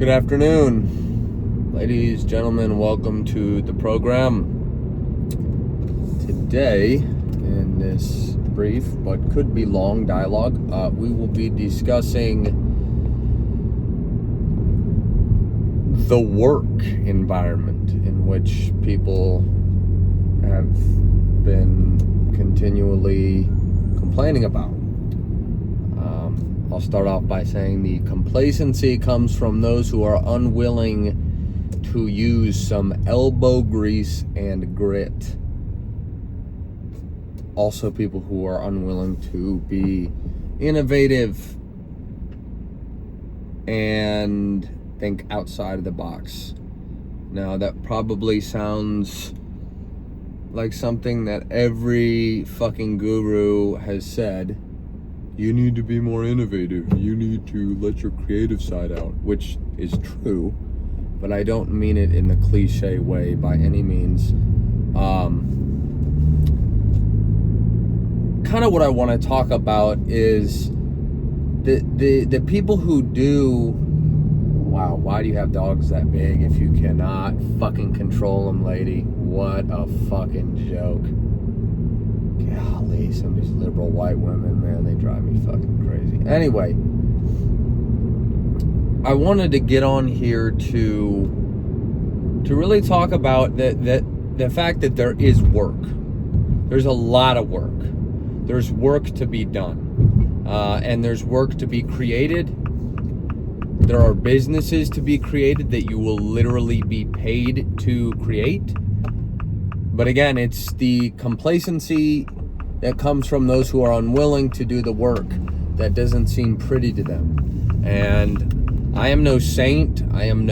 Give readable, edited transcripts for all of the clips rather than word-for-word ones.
Good afternoon, ladies, gentlemen. Welcome to the program. Today, in this brief but could be long dialogue, we will be discussing the work environment in which people have been continually complaining about. I'll start off by saying the complacency comes from those who are unwilling to use some elbow grease and grit. Also, people who are unwilling to be innovative and think outside of the box. Now, that probably sounds like something that every fucking guru has said. You need to be more innovative. You need to let your creative side out, which is true, but I don't mean it in the cliche way by any means. Kind of what I want to talk about is the people who do. Wow, why do you have dogs that big if you cannot fucking control them, lady? What a fucking joke. Golly, some of these liberal white women, man, they drive me fucking crazy. Anyway, I wanted to get on here to really talk about the fact that there is work. There's a lot of work. There's work to be done. And there's work to be created. There are businesses to be created that you will literally be paid to create. But again, it's the complacency that comes from those who are unwilling to do the work that doesn't seem pretty to them. And I am no saint. I'm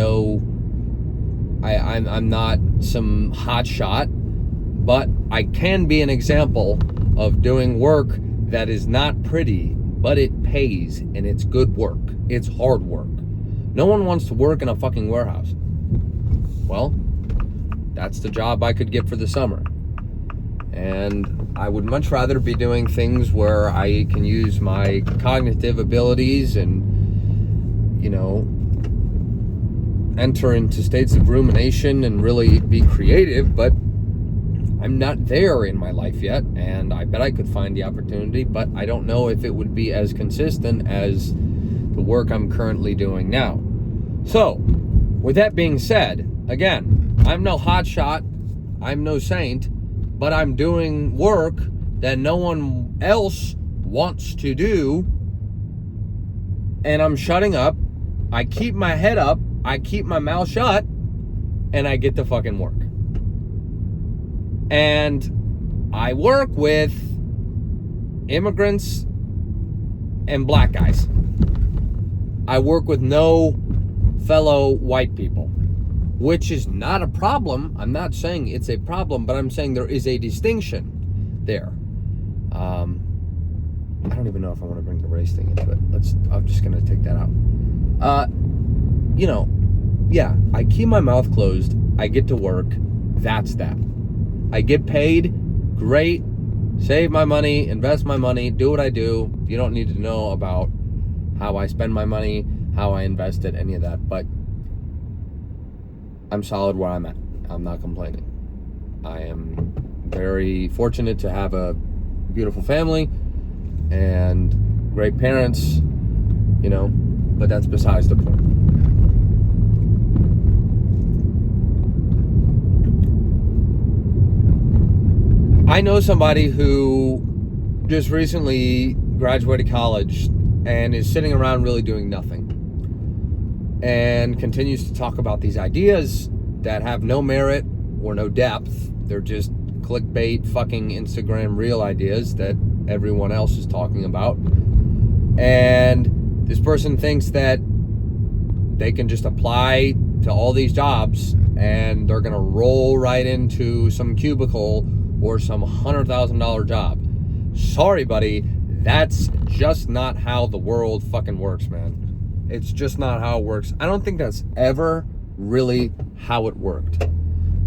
not some hot shot, but I can be an example of doing work that is not pretty, but it pays, and it's good work. It's hard work. No one wants to work in a fucking warehouse. Well, that's the job I could get for the summer. And I would much rather be doing things where I can use my cognitive abilities and, enter into states of rumination and really be creative, but I'm not there in my life yet, and I bet I could find the opportunity, but I don't know if it would be as consistent as the work I'm currently doing now. So, with that being said, again, I'm no hotshot, I'm no saint, but I'm doing work that no one else wants to do, and I'm shutting up. I keep my head up, I keep my mouth shut, and I get to fucking work. And I work with immigrants and black guys. I work with no fellow white people, which is not a problem. I'm not saying it's a problem, but I'm saying there is a distinction there. I don't even know if I want to bring the race thing into it. I'm just going to take that out. Yeah, I keep my mouth closed. I get to work. That's that. I get paid. Great. Save my money, invest my money, do what I do. You don't need to know about how I spend my money, how I invest it, any of that. But I'm solid where I'm at. I'm not complaining. I am very fortunate to have a beautiful family and great parents, but that's besides the point. I know somebody who just recently graduated college and is sitting around really doing nothing and continues to talk about these ideas that have no merit or no depth. They're just clickbait fucking Instagram reel ideas that everyone else is talking about. And this person thinks that they can just apply to all these jobs and they're going to roll right into some cubicle or some $100,000 job. Sorry, buddy. That's just not how the world fucking works, man. It's just not how it works. I don't think that's ever really how it worked.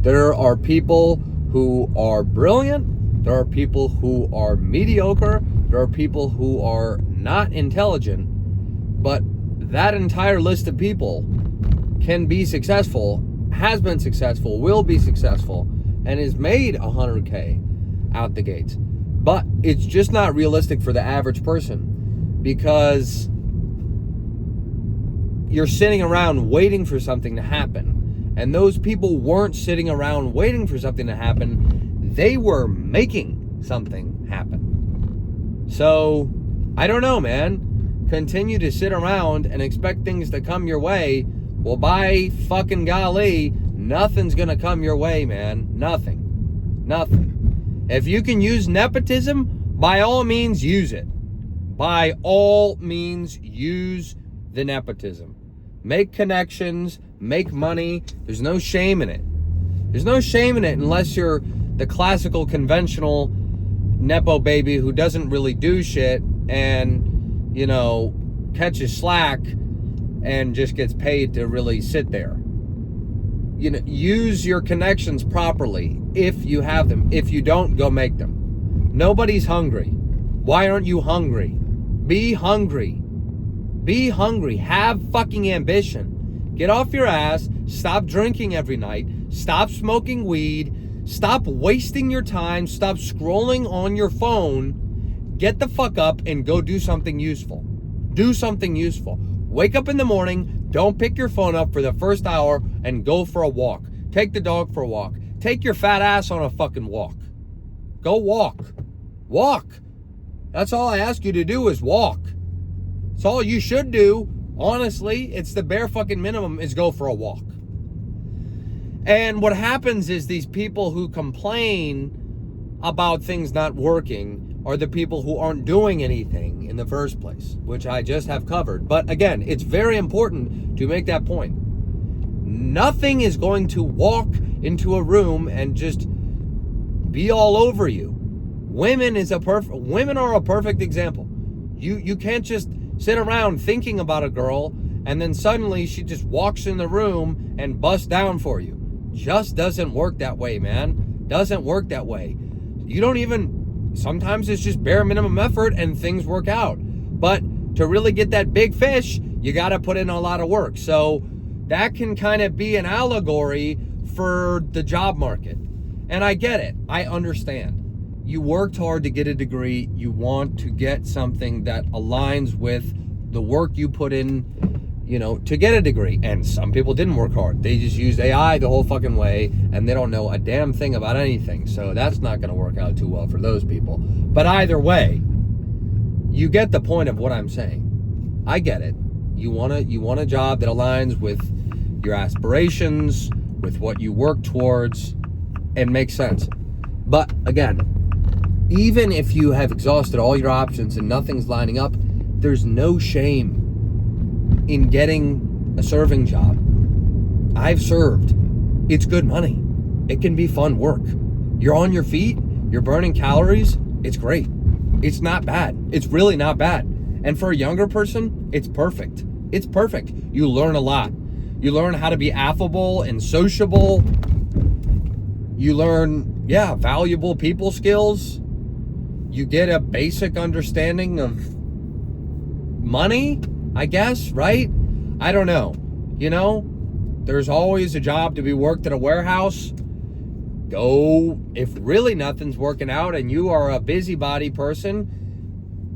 There are people who are brilliant. There are people who are mediocre. There are people who are not intelligent. But that entire list of people can be successful, has been successful, will be successful, and has made $100K out the gates. But it's just not realistic for the average person, because you're sitting around waiting for something to happen. And those people weren't sitting around waiting for something to happen. They were making something happen. So, I don't know, man. Continue to sit around and expect things to come your way. Well, by fucking golly, nothing's gonna come your way, man. Nothing. If you can use nepotism, by all means use it. By all means use the nepotism. Make connections, make money. There's no shame in it. There's no shame in it unless you're the classical, conventional nepo baby who doesn't really do shit and, you know, catches slack and just gets paid to really sit there. You know, use your connections properly if you have them. If you don't, go make them. Nobody's hungry. Why aren't you hungry? Be hungry. Be hungry. Have fucking ambition. Get off your ass. Stop drinking every night. Stop smoking weed. Stop wasting your time. Stop scrolling on your phone. Get the fuck up and go do something useful. Do something useful. Wake up in the morning. Don't pick your phone up for the first hour and go for a walk. Take the dog for a walk. Take your fat ass on a fucking walk. Go walk. Walk. That's all I ask you to do is walk. It's all you should do. Honestly, it's the bare fucking minimum is go for a walk. And what happens is these people who complain about things not working are the people who aren't doing anything in the first place, which I just have covered. But again, it's very important to make that point. Nothing is going to walk into a room and just be all over you. Women are a perfect example. You can't just sit around thinking about a girl and then suddenly she just walks in the room and busts down for you. Just doesn't work that way, man. Doesn't work that way. You don't even, sometimes it's just bare minimum effort and things work out. But to really get that big fish, you got to put in a lot of work. So that can kind of be an allegory for the job market. And I get it. I understand. You worked hard to get a degree. You want to get something that aligns with the work you put in, you know, to get a degree. And some people didn't work hard. They just used AI the whole fucking way, and they don't know a damn thing about anything. So that's not going to work out too well for those people. But either way, you get the point of what I'm saying. I get it. You want a job that aligns with your aspirations, with what you work towards, and makes sense. But again, even if you have exhausted all your options and nothing's lining up, there's no shame in getting a serving job. I've served. It's good money. It can be fun work. You're on your feet. You're burning calories. It's great. It's not bad. It's really not bad. And for a younger person, it's perfect. It's perfect. You learn a lot. You learn how to be affable and sociable. You learn, valuable people skills. You get a basic understanding of money, I guess, right? I don't know. You know, there's always a job to be worked at a warehouse. Go, if really nothing's working out and you are a busybody person,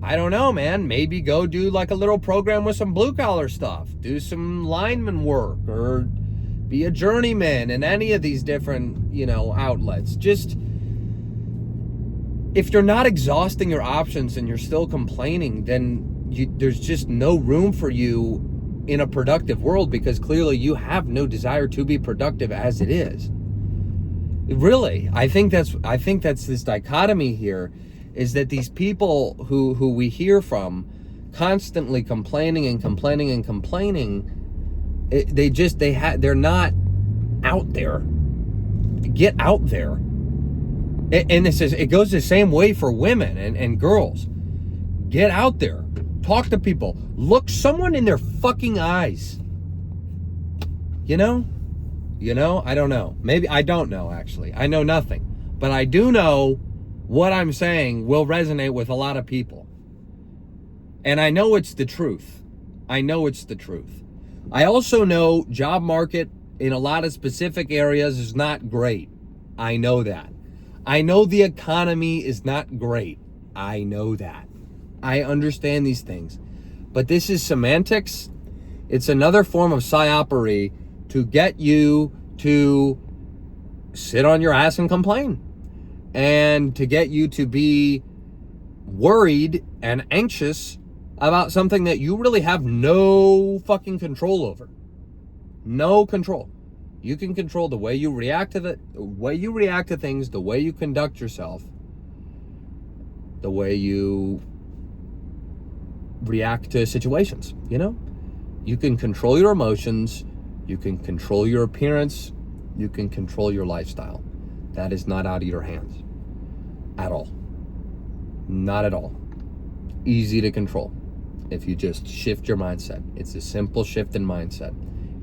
I don't know, man. Maybe go do like a little program with some blue collar stuff. Do some lineman work or be a journeyman in any of these different, outlets. Just, if you're not exhausting your options and you're still complaining, then there's just no room for you in a productive world, because clearly you have no desire to be productive as it is. Really, I think that's this dichotomy here, is that these people who we hear from constantly complaining and complaining and complaining, they're not out there. Get out there. And it goes the same way for women and girls. Get out there. Talk to people. Look someone in their fucking eyes. I don't know. Maybe I don't know, actually. I know nothing. But I do know what I'm saying will resonate with a lot of people. And I know it's the truth. I also know job market in a lot of specific areas is not great. I know that. I know the economy is not great. I know that. I understand these things. But this is semantics. It's another form of psyopery to get you to sit on your ass and complain. And to get you to be worried and anxious about something that you really have no fucking control over. No control. You can control the way you react to things, the way you conduct yourself, the way you react to situations, you know? You can control your emotions, you can control your appearance, you can control your lifestyle. That is not out of your hands at all. Not at all. Easy to control if you just shift your mindset. It's a simple shift in mindset.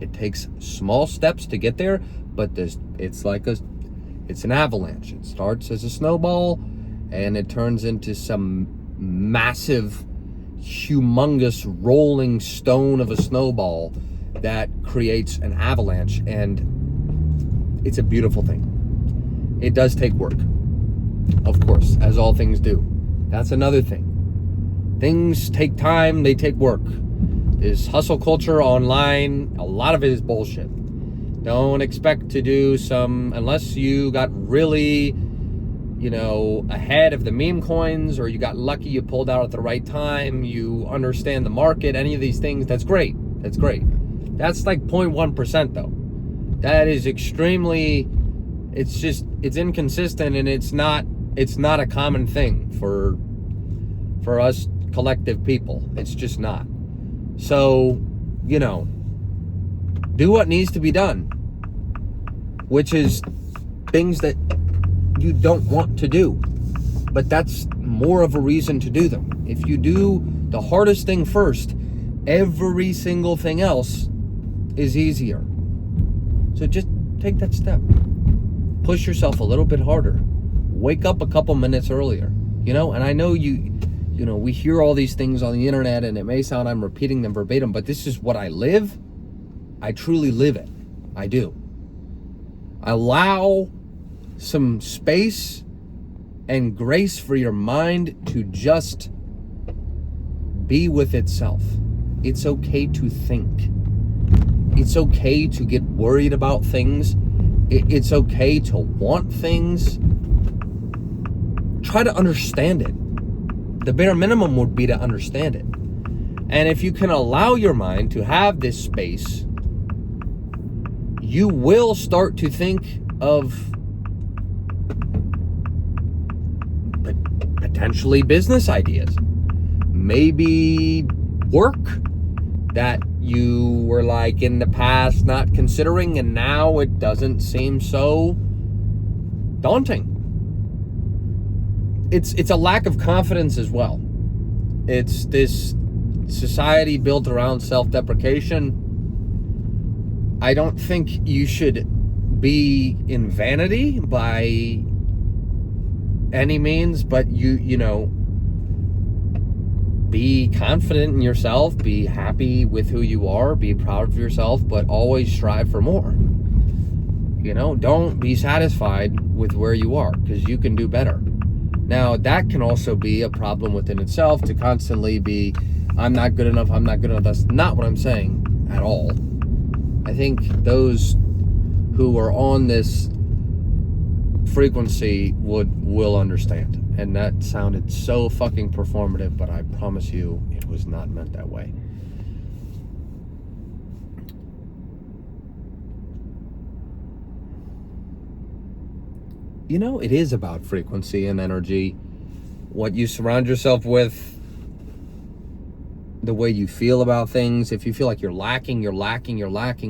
It takes small steps to get there, but it's an avalanche. It starts as a snowball and it turns into some massive, humongous rolling stone of a snowball that creates an avalanche, and it's a beautiful thing. It does take work, of course, as all things do. That's another thing. Things take time, they take work. This hustle culture online, a lot of it is bullshit. Don't expect to do unless you got really, ahead of the meme coins, or you got lucky you pulled out at the right time, you understand the market, any of these things, that's great. That's great. That's like 0.1% though. That is extremely, it's inconsistent, and it's not a common thing for us collective people. It's just not. So, do what needs to be done, which is things that you don't want to do, but that's more of a reason to do them. If you do the hardest thing first, every single thing else is easier. So just take that step. Push yourself a little bit harder. Wake up a couple minutes earlier, and I know we hear all these things on the internet, and it may sound I'm repeating them verbatim, but this is what I live. I truly live it. I do. Allow some space and grace for your mind to just be with itself. It's okay to think. It's okay to get worried about things. It's okay to want things. Try to understand it. The bare minimum would be to understand it. And if you can allow your mind to have this space, you will start to think of potentially business ideas, maybe work that you were like in the past not considering, and now it doesn't seem so daunting. It's a lack of confidence as well. It's this society built around self-deprecation. I don't think you should be in vanity by any means, but be confident in yourself, be happy with who you are, be proud of yourself, but always strive for more. Don't be satisfied with where you are, because you can do better. Now, that can also be a problem within itself, to constantly be, I'm not good enough. That's not what I'm saying at all. I think those who are on this frequency will understand. And that sounded so fucking performative, but I promise you it was not meant that way. It is about frequency and energy. What you surround yourself with, the way you feel about things. If you feel like you're lacking,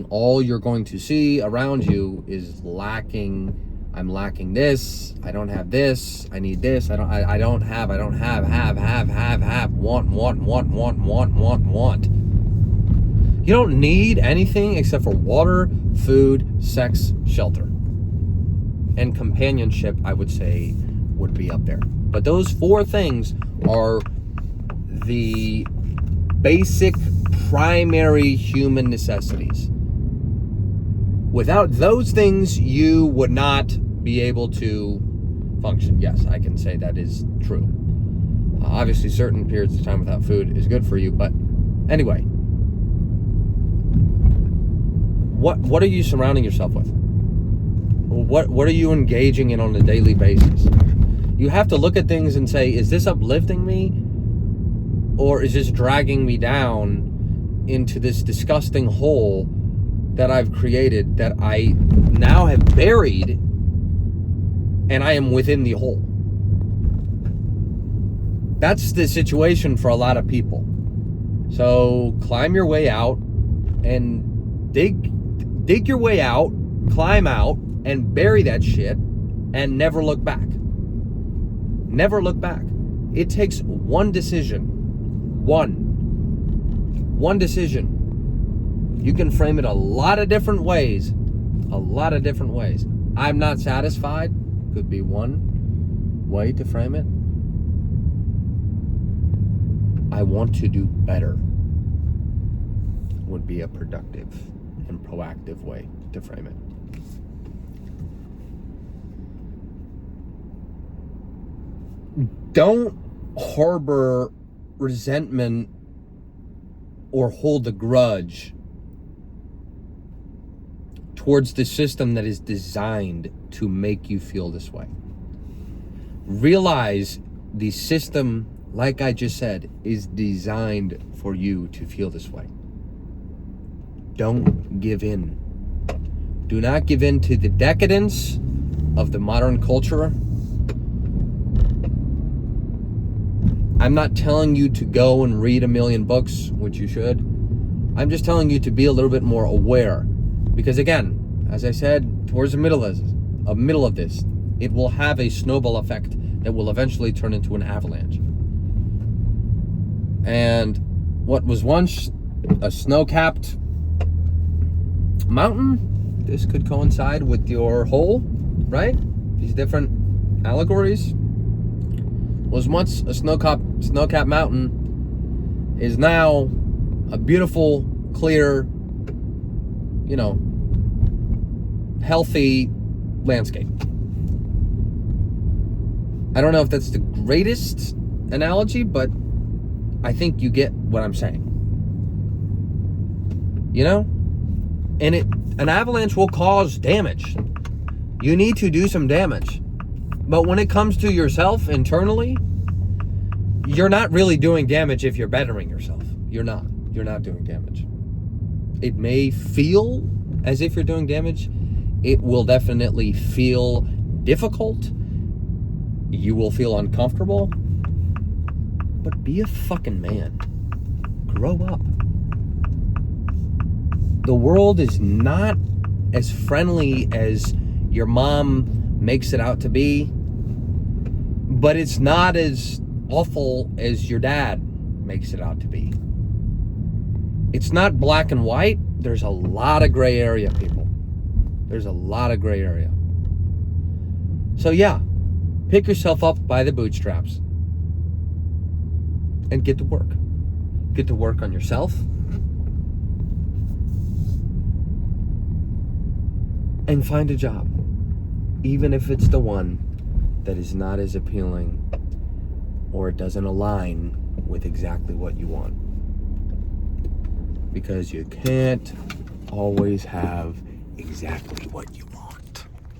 all you're going to see around you is lacking. I'm lacking this. I don't have this. I need this. I don't have. Want. You don't need anything except for water, food, sex, shelter. And companionship, I would say, would be up there. But those four things are the basic, primary human necessities. Without those things, you would not be able to function. Yes, I can say that is true. Obviously, certain periods of time without food is good for you, but anyway. What are you surrounding yourself with? What are you engaging in on a daily basis? You have to look at things and say, is this uplifting me? Or is this dragging me down into this disgusting hole that I've created that I now have buried, and I am within the hole? That's the situation for a lot of people. So climb your way out and dig your way out, climb out, and bury that shit, and never look back. Never look back. It takes one decision. One decision. You can frame it a lot of different ways. A lot of different ways. I'm not satisfied. Could be one way to frame it. I want to do better would be a productive and proactive way to frame it. Don't harbor resentment or hold a grudge towards the system that is designed to make you feel this way. Realize the system, like I just said, is designed for you to feel this way. Don't give in. Do not give in to the decadence of the modern culture. I'm not telling you to go and read 1,000,000 books, which you should. I'm just telling you to be a little bit more aware. Because again, as I said, towards the middle of this, it will have a snowball effect that will eventually turn into an avalanche. And what was once a snow-capped mountain, this could coincide with your hole, right? These different allegories. Was once a snow-capped mountain, is now a beautiful, clear, healthy landscape. I don't know if that's the greatest analogy, but I think you get what I'm saying. And an avalanche will cause damage. You need to do some damage. But when it comes to yourself internally, you're not really doing damage if you're bettering yourself. You're not doing damage. It may feel as if you're doing damage. It will definitely feel difficult. You will feel uncomfortable. But be a fucking man. Grow up. The world is not as friendly as your mom makes it out to be, but it's not as awful as your dad makes it out to be. It's not black and white. There's a lot of gray area, people. There's a lot of gray area. So yeah, pick yourself up by the bootstraps and get to work. Get to work on yourself. And find a job, even if it's the one that is not as appealing or it doesn't align with exactly what you want. Because you can't always have exactly what you want.